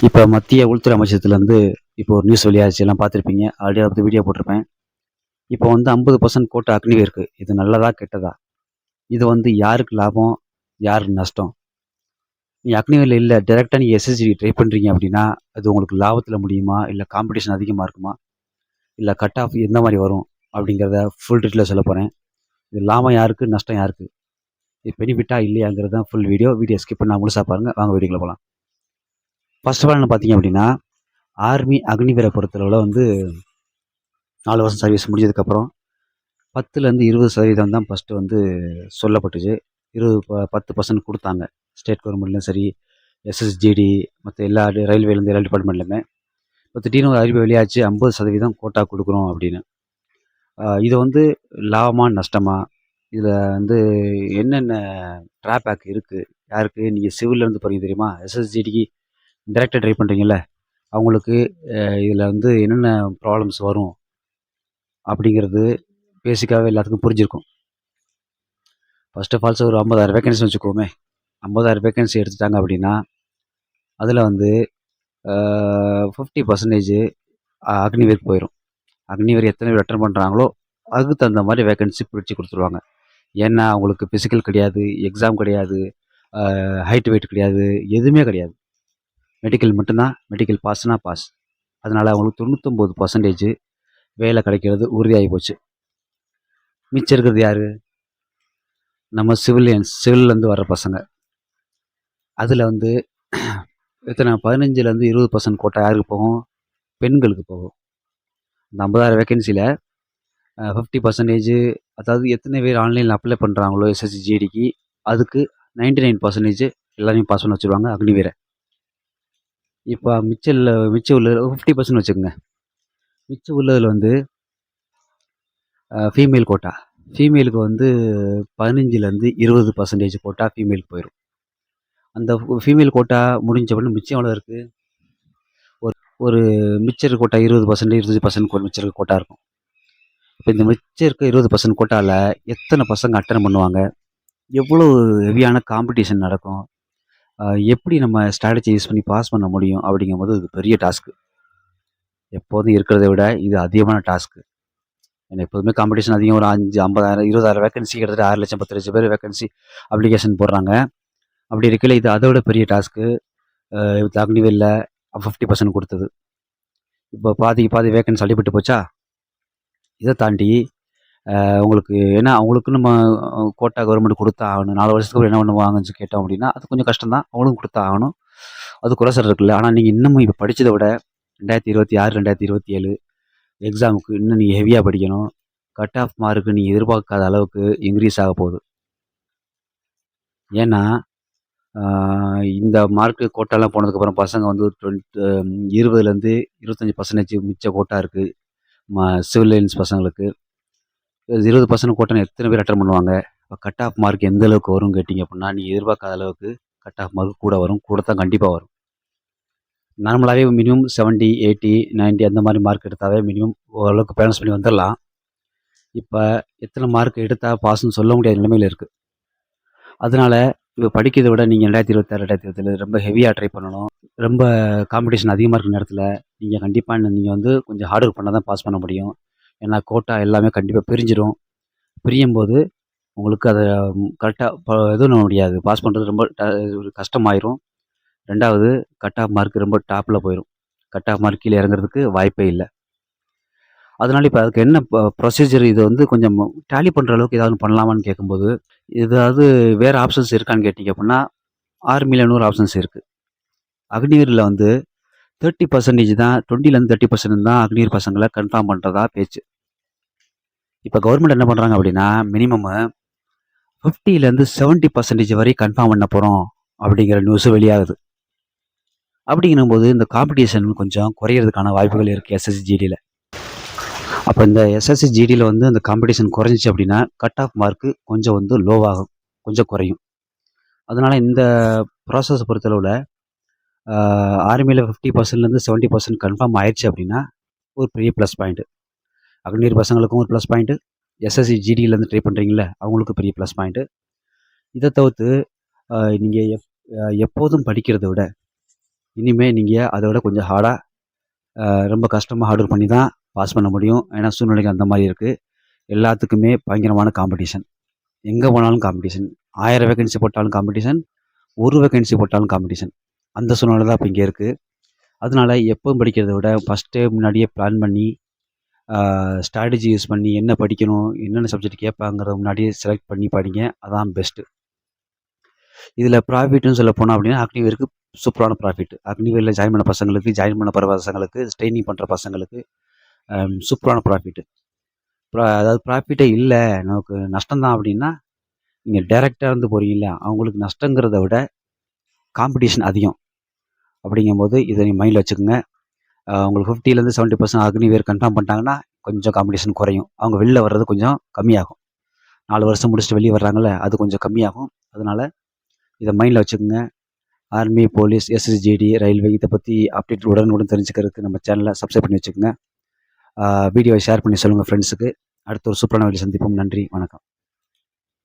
இப்போ மத்திய உள்துறை அமைச்சகத்துலேருந்து இப்போ ஒரு நியூஸ் வெளியாச்சு, எல்லாம் பார்த்துருப்பீங்க. ஆல்ரெடி அதை வீடியோ போட்டிருப்பேன். இப்போ வந்து 50% கோட்டா அக்னிவேருக்கு. இது நல்லதா கெட்டதா? இது வந்து யாருக்கு லாபம், யாருக்கு நஷ்டம்? நீ அக்னிவேரில் இல்லை, டேரெக்டாக நீங்கள் எஸ்எஸ்ஜி ட்ரை பண்ணுறீங்க அப்படின்னா அது உங்களுக்கு லாபத்தில் முடியுமா, இல்லை காம்படிஷன் அதிகமாக இருக்குமா, இல்லை கட் ஆஃப் எந்த மாதிரி வரும் அப்படிங்கிறத ஃபுல் டீட்டெயிலாக சொல்ல போகிறேன். இது லாபம் யாருக்கு, நஷ்டம் யாருக்கு, இது பெனிஃபிட்டா இல்லையாங்கிறது தான் ஃபுல் வீடியோ ஸ்கிப் பண்ணால் முழுசாக பாருங்கள். வாங்க வீடியோக்குள்ள போகலாம். ஃபர்ஸ்ட் ஆஃப் ஆல் என்ன பார்த்தீங்க அப்படின்னா, ஆர்மி அக்னிவீரை பொறுத்தளவில் வந்து 4 வருஷம் சர்வீஸ் முடிஞ்சதுக்கப்புறம் 10லேருந்து 20% தான் ஃபஸ்ட்டு வந்து சொல்லப்பட்டுச்சு. 10% கொடுத்தாங்க. ஸ்டேட் கவர்மெண்ட்லேயும் சரி, எஸ்எஸ்ஜிடி, மற்ற எல்லா ரயில்வேலேருந்து எல்லா டிபார்ட்மெண்ட்லையுமே. இப்போ திடீர்னு ஒரு அறிவு வெளியாச்சு, 50% கோட்டா கொடுக்குறோம் அப்படின்னு. இது வந்து லாபமா நஷ்டமா, இதில் வந்து என்னென்ன ட்ராபேக் இருக்குது, யாருக்கு? நீங்கள் சிவில்லேருந்து போகிறீங்க தெரியுமா, எஸ்எஸ்ஜிடிக்கு டேரெக்டாக ட்ரை பண்ணுறீங்கல்ல, அவங்களுக்கு இதில் வந்து என்னென்ன ப்ராப்ளம்ஸ் வரும் அப்படிங்கிறது பேசிக்காகவே எல்லாத்துக்கும் புரிஞ்சிருக்கும். ஃபர்ஸ்ட் ஆஃப் ஆல்ஸ் ஒரு 50,000 வேகன்சி வச்சுக்கோமே. 50,000 வேகன்சி எடுத்துட்டாங்க அப்படின்னா அதில் வந்து 50% அக்னிவேருக்கு போயிடும். அக்னிவேர் எத்தனை பேர் அட்டன் பண்ணுறாங்களோ அதுக்கு தகுந்த மாதிரி வேகன்சி பிடிச்சி கொடுத்துருவாங்க. ஏன்னா அவங்களுக்கு ஃபிசிக்கல் கிடையாது, எக்ஸாம் கிடையாது, ஹைட் வெயிட் கிடையாது, எதுவுமே கிடையாது. மெடிக்கல் மட்டும்தான். மெடிக்கல் பாஸ்னா பாஸ். அதனால் அவங்களுக்கு 99% வேலை கிடைக்கிறது உறுதியாகி போச்சு. மிச்சம் இருக்கிறது யார்? நம்ம சிவில்லேருந்து வர்ற பசங்க. அதில் வந்து எத்தனை 15லேருந்து 20% கோட்டா யாருக்கு போகும்? பெண்களுக்கு போகும். இந்த 50,000 வேகன்சியில் 50%, அதாவது எத்தனை பேர் ஆன்லைனில் அப்ளை பண்ணுறாங்களோ எஸ்எஸ்ஜிடிக்கு, அதுக்கு 99% எல்லாரையும் பாஸ் பண்ண வச்சுருவாங்க அக்னிவீரை. இப்போ மிச்சம் உள்ள 50% வச்சுக்கோங்க. மிச்சம் உள்ளதில் வந்து ஃபீமேல் கோட்டா. ஃபீமேலுக்கு வந்து 15லேருந்து 20% கோட்டா ஃபீமேலுக்கு போயிடும். அந்த ஃபீமேல் கோட்டா முடிஞ்ச உடனே மிச்சம் எவ்வளோ இருக்குது? ஒரு மிச்சர் கோட்டா 20%, 20% மிச்சர் கோட்டா இருக்கும். இப்போ இந்த மிச்சம் இருக்க 20% கோட்டாவில் எத்தனை பசங்க அட்டன் பண்ணுவாங்க, எவ்வளோ ஹெவியான காம்படிஷன் நடக்கும், எப்படி நம்ம ஸ்ட்ராட்டஜி யூஸ் பண்ணி பாஸ் பண்ண முடியும் அப்படிங்கும்போது இது பெரிய டாஸ்க்கு. எப்போதும் இருக்கிறத விட இது அதிகமான டாஸ்க்கு. ஏன்னா எப்போதுமே காம்படிஷன் அதிகம். ஒரு 50,000, 20,000 வேகன்சி, கிட்டத்தட்ட 6 லட்சம் 10 லட்சம் பேர் வேகன்சி அப்ளிகேஷன் போடுறாங்க. அப்படி இருக்கையில் இது அதை விட பெரிய டாஸ்க்கு. அக்னிவேரில் 50% கொடுத்தது. இப்போ பாதி வேகன்சி அடிபட்டு போச்சா. இதை தாண்டி உங்களுக்கு ஏன்னா அவங்களுக்கு நம்ம கோட்டா கவர்மெண்ட் கொடுத்தா ஆகணும். 4 வருஷத்துக்கு என்ன பண்ணுவாங்கன்னு கேட்டோம் அப்படின்னா அது கொஞ்சம் கஷ்டம்தான். அவங்களுக்கும் கொடுத்தா ஆகணும். அது குறைசல் இருக்குல்ல. ஆனால் நீங்கள் இன்னமும் இப்போ படித்ததை விட 2026, 2027 எக்ஸாமுக்கு இன்னும் நீங்கள் ஹெவியாக படிக்கணும். கட் ஆஃப் மார்க்கு நீங்கள் எதிர்பார்க்காத அளவுக்கு இன்க்ரீஸ் ஆக போகுது. ஏன்னா இந்த மார்க்கு கோட்டாலாம் போனதுக்கப்புறம் பசங்க வந்து 20லேருந்து 25% மிச்ச கோட்டா இருக்குது சிவில் லைன்ஸ் பசங்களுக்கு. 20% கோட்டா எத்தனை பேர் அட்டன் பண்ணுவாங்க? இப்போ கட் ஆஃப் மார்க் எந்த அளவுக்கு வரும்னு கேட்டிங்க அப்படின்னா நீங்கள் எதிர்பார்க்காத அளவுக்கு கட் ஆஃப் மார்க் கூட வரும். கூட தான் கண்டிப்பாக வரும். நார்மலாகவே மினிமம் 70, 80, 90 அந்த மாதிரி மார்க் எடுத்தாவே மினிமம் ஓரளவுக்கு பேலன்ஸ் பண்ணி வந்துடலாம். இப்போ எத்தனை மார்க் எடுத்தால் பாஸ்ன்னு சொல்ல முடியாத நிலைமையில் இருக்குது. அதனால் இப்போ படிக்கிறதை விட நீங்கள் 2026, 2027 ரொம்ப ஹெவியாக ட்ரை பண்ணணும். ரொம்ப காம்படிஷன் அதிகமாக இருக்கிற நேரத்தில் நீங்கள் கண்டிப்பாக நீங்கள் வந்து கொஞ்சம் ஹார்ட் ஒர்க் பண்ணால் தான் பாஸ் பண்ண முடியும். ஏன்னா கோட்டா எல்லாமே கண்டிப்பாக பிரிஞ்சிடும். பிரியும் போது உங்களுக்கு அதை கரெக்டாக எதுவும் பண்ண முடியாது. பாஸ் பண்ணுறது ரொம்ப கஷ்டமாயிரும். 2வது கட் ஆஃப் மார்க் ரொம்ப டாப்பில் போயிடும். கட் ஆஃப் மார்க் கீழே இறங்குறதுக்கு வாய்ப்பே இல்லை. அதனால் இப்போ அதுக்கு என்ன ப்ரொசீஜர், இது வந்து கொஞ்சம் டேலி பண்ணுற அளவுக்கு ஏதாவது பண்ணலாமான்னு கேட்கும்போது, ஏதாவது வேறு ஆப்ஷன்ஸ் இருக்கான்னு கேட்டிங்க அப்படின்னா ஆர்மியில் இன்னொரு ஆப்ஷன்ஸ் இருக்குது. அக்னிவீரில் வந்து 30% தான், 20லேருந்து 30% தான் அக்னிவீர் பசங்களை கன்ஃபார்ம் பண்ணுறதா பேச்சு. இப்போ கவர்மெண்ட் என்ன பண்ணுறாங்க அப்படின்னா மினிமம் 50லேருந்து 70% வரை கன்ஃபார்ம் பண்ண போகிறோம் அப்படிங்கிற நியூஸு வெளியாகுது. அப்படிங்கும்போது இந்த காம்படிஷன் கொஞ்சம் குறையிறதுக்கான வாய்ப்புகள் இருக்குது எஸ்எஸ்ஜிடியில். அப்போ இந்த எஸ்எஸ்ஜிடியில் வந்து அந்த காம்படிஷன் குறைஞ்சிச்சு அப்படின்னா கட் ஆஃப் மார்க்கு கொஞ்சம் வந்து லோவாகும், கொஞ்சம் குறையும். அதனால் இந்த ப்ராசஸை பொறுத்தளவில் ஆர்மியில் 50%லேருந்து 70% கன்ஃபார்ம் ஆயிடுச்சு அப்படின்னா ஒரு பெரிய ப்ளஸ் பாயிண்ட்டு. அக்னிவீர் பசங்களுக்கும் ஒரு ப்ளஸ் பாயிண்ட்டு, எஸ்எஸ்ஜிடியிலேருந்து ட்ரை பண்ணுறீங்களே அவங்களுக்கு பெரிய ப்ளஸ் பாயிண்ட்டு. இதை தவிர்த்து நீங்கள் எப்போதும் படிக்கிறத விட இனிமேல் நீங்கள் அதை விட கொஞ்சம் ரொம்ப கஷ்டமாக ஹார்ட் ஒர்க் பண்ணி தான் பாஸ் பண்ண முடியும். ஏன்னா சூழ்நிலைகள் அந்த மாதிரி இருக்குது. எல்லாத்துக்குமே பயங்கரமான காம்படிஷன். எங்கே போனாலும் காம்படிஷன். 1000 வேகன்சி போட்டாலும் காம்படிஷன், ஒரு வேகன்சி போட்டாலும் காம்படிஷன். அந்த சூழ்நிலை தான் இப்போ இங்கே இருக்குது. அதனால எப்பவும் படிக்கிறத விட ஃபஸ்ட்டே முன்னாடியே பிளான் பண்ணி ஸ்ட்ராட்டஜி யூஸ் பண்ணி என்ன படிக்கணும், என்னென்ன சப்ஜெக்ட் கேட்பாங்கிறத முன்னாடியே செலக்ட் பண்ணி படிங்க. அதான் பெஸ்ட்டு. இதில் ப்ராஃபிட்னு சொல்ல போனோம் அப்படின்னா அக்னிவேருக்கு சூப்பரான ப்ராஃபிட். அக்னிவேரில் ஜாயின் பண்ண பசங்களுக்கு, ஜாயின் பண்ண போகிற பசங்களுக்கு, ட்ரைனிங் பண்ணுற பசங்களுக்கு சூப்பரான ப்ராஃபிட்டு. அதாவது ப்ராஃபிட்டே இல்லை, நமக்கு நஷ்டம்தான் அப்படின்னா, நீங்கள் டைரெக்டாக இருந்து போகிறீங்கள, அவங்களுக்கு நஷ்டங்கிறத விட காம்படிஷன் அதிகம். அப்படிங்கும்போது இதை நீங்கள் மைண்டில் வச்சுக்கோங்க. உங்களுக்கு 50% 70% அக்னிவேர் கன்ஃபார்ம் பண்ணிட்டாங்கன்னா கொஞ்சம் காம்படிஷன் குறையும். அவங்க வெளில வர்றது கொஞ்சம் கம்மியாகும். 4 வருஷம் முடிச்சுட்டு வெளியே வர்றாங்கல்ல, அது கொஞ்சம் கம்மியாகும். அதனால் இதை மைண்டில் வச்சுக்கோங்க. ஆர்மி, போலீஸ், எஸ்எஸ்ஜிடி, ரயில்வே இதை பற்றி அப்டேட் உடனுக்குடன் தெரிஞ்சுக்கிறதுக்கு நம்ம சேனலை சப்ஸ்கிரைப் பண்ணி வச்சுக்கோங்க. வீடியோவை ஷேர் பண்ணி சொல்லுங்கள் ஃப்ரெண்ட்ஸுக்கு. அடுத்த ஒரு சூப்பரான வீடியோ சந்திப்போம். நன்றி, வணக்கம்.